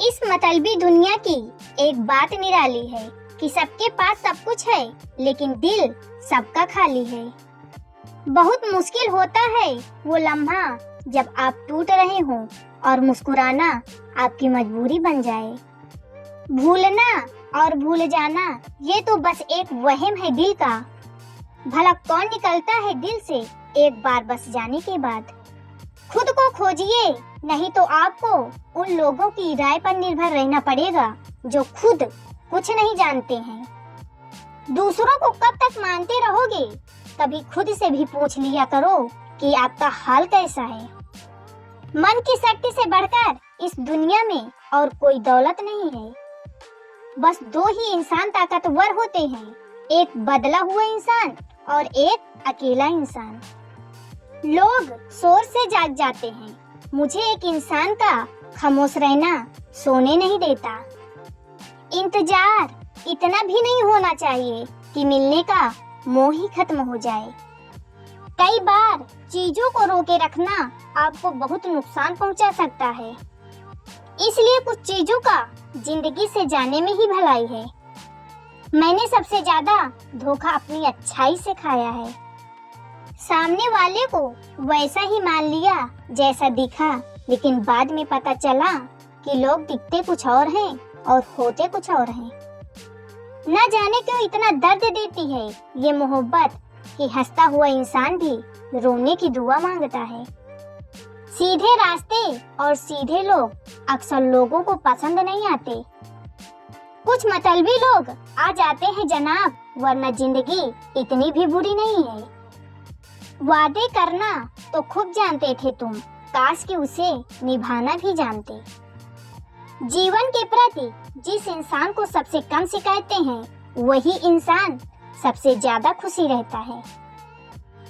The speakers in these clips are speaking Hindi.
इस मतलबी दुनिया की एक बात निराली है कि सबके पास सब कुछ है, लेकिन दिल सबका खाली है। बहुत मुश्किल होता है वो लम्हा जब आप टूट रहे हों और मुस्कुराना आपकी मजबूरी बन जाए। भूलना और भूल जाना ये तो बस एक वहम है दिल का। भला कौन निकलता है दिल से एक बार बस जाने के बाद। खुद को खोजिए, नहीं तो आपको उन लोगों की राय पर निर्भर रहना पड़ेगा जो खुद कुछ नहीं जानते हैं। दूसरों को कब तक मानते रहोगे? कभी खुद से भी पूछ लिया करो कि आपका हाल कैसा है। मन की शक्ति से बढ़कर इस दुनिया में और कोई दौलत नहीं है। बस दो ही इंसान ताकतवर होते हैं, एक बदला हुआ इंसान और एक अकेला इंसान। लोग शोर से जाग जाते हैं, मुझे एक इंसान का खामोश रहना सोने नहीं देता। इंतजार इतना भी नहीं होना चाहिए कि मिलने का मोह ही खत्म हो जाए। कई बार चीजों को रोके रखना आपको बहुत नुकसान पहुंचा सकता है, इसलिए कुछ चीजों का जिंदगी से जाने में ही भलाई है। मैंने सबसे ज्यादा धोखा अपनी अच्छाई से खाया है। सामने वाले को वैसा ही मान लिया जैसा दिखा, लेकिन बाद में पता चला कि लोग दिखते कुछ और हैं और होते कुछ और हैं। न जाने क्यों इतना दर्द देती है ये मोहब्बत कि हंसता हुआ इंसान भी रोने की दुआ मांगता है। सीधे रास्ते और सीधे लोग अक्सर लोगों को पसंद नहीं आते। कुछ मतलबी लोग आ जाते हैं जनाब, वरना जिंदगी इतनी भी बुरी नहीं है। वादे करना तो खूब जानते थे तुम, काश कि उसे निभाना भी जानते। जीवन के प्रति जिस इंसान को सबसे कम शिकायतें हैं, वही इंसान सबसे ज्यादा खुशी रहता है।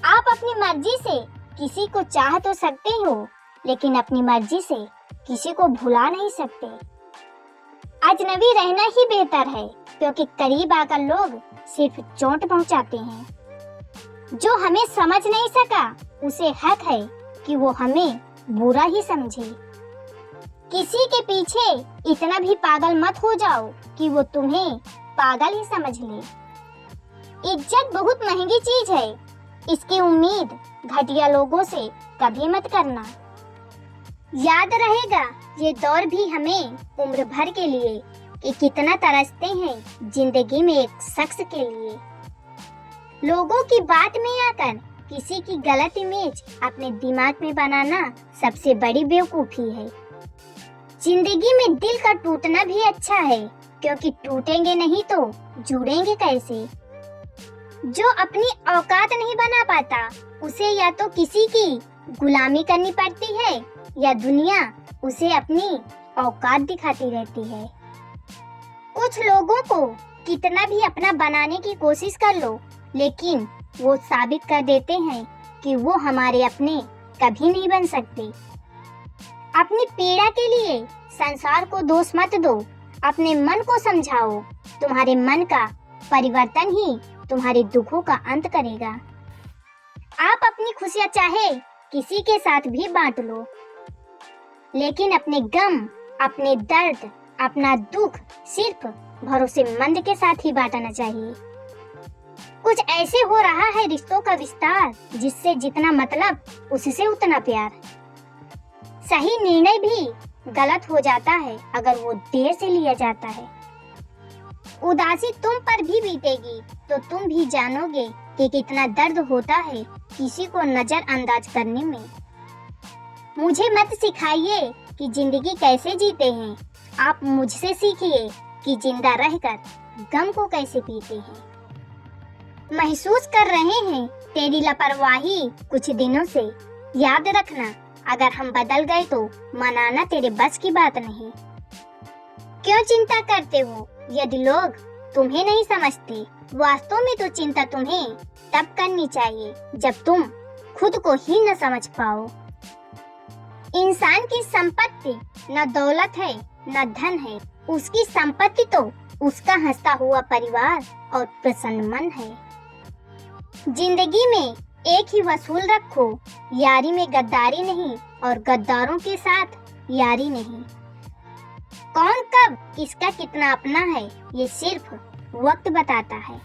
आप अपनी मर्जी से किसी को चाह तो सकते हो, लेकिन अपनी मर्जी से किसी को भुला नहीं सकते। अजनबी रहना ही बेहतर है, क्योंकि करीब आकर लोग सिर्फ चोट पहुंचाते हैं। जो हमें समझ नहीं सका उसे हक है कि वो हमें बुरा ही समझे। किसी के पीछे इतना भी पागल मत हो जाओ कि वो तुम्हें पागल ही समझ ले। इज्जत बहुत महंगी चीज है, इसकी उम्मीद घटिया लोगों से कभी मत करना। याद रहेगा ये दौर भी हमें उम्र भर के लिए कि कितना तरसते हैं जिंदगी में एक शख्स के लिए। लोगों की बात में आकर किसी की गलत इमेज अपने दिमाग में बनाना सबसे बड़ी बेवकूफी है। जिंदगी में दिल का टूटना भी अच्छा है, क्योंकि टूटेंगे नहीं तो जुड़ेंगे कैसे। जो अपनी औकात नहीं बना पाता उसे या तो किसी की गुलामी करनी पड़ती है या दुनिया उसे अपनी औकात दिखाती रहती है। कुछ लोगों को कितना भी अपना बनाने की कोशिश कर लो, लेकिन वो साबित कर देते हैं कि वो हमारे अपने कभी नहीं बन सकते। अपनी पीड़ा के लिए संसार को दोष मत दो, अपने मन को समझाओ। तुम्हारे मन का परिवर्तन ही तुम्हारे दुखों का अंत करेगा। आप अपनी खुशियां चाहे किसी के साथ भी बांट लो, लेकिन अपने गम, अपने दर्द, अपना दुख सिर्फ भरोसेमंद के साथ ही बांटना चाहिए। कुछ ऐसे हो रहा है रिश्तों का विस्तार, जिससे जितना मतलब उससे उतना प्यार। सही निर्णय भी गलत हो जाता है अगर वो देर से लिया जाता है। उदासी तुम पर भी बीतेगी तो तुम भी जानोगे कि कितना दर्द होता है किसी को नजरअंदाज करने में। मुझे मत सिखाइए कि जिंदगी कैसे जीते हैं, आप मुझसे सीखिए कि जिंदा रहकर गम को कैसे पीते हैं। महसूस कर रहे हैं तेरी लापरवाही कुछ दिनों से, याद रखना अगर हम बदल गए तो मनाना तेरे बस की बात नहीं। क्यों चिंता करते हो यदि लोग तुम्हें नहीं समझते? वास्तव में तो चिंता तुम्हें तब करनी चाहिए जब तुम खुद को ही न समझ पाओ। इंसान की संपत्ति न दौलत है न धन है, उसकी संपत्ति तो उसका हंसता हुआ परिवार और प्रसन्न मन है। जिंदगी में एक ही वसूल रखो, यारी में गद्दारी नहीं और गद्दारों के साथ यारी नहीं। कौन कब किसका कितना अपना है, ये सिर्फ वक्त बताता है।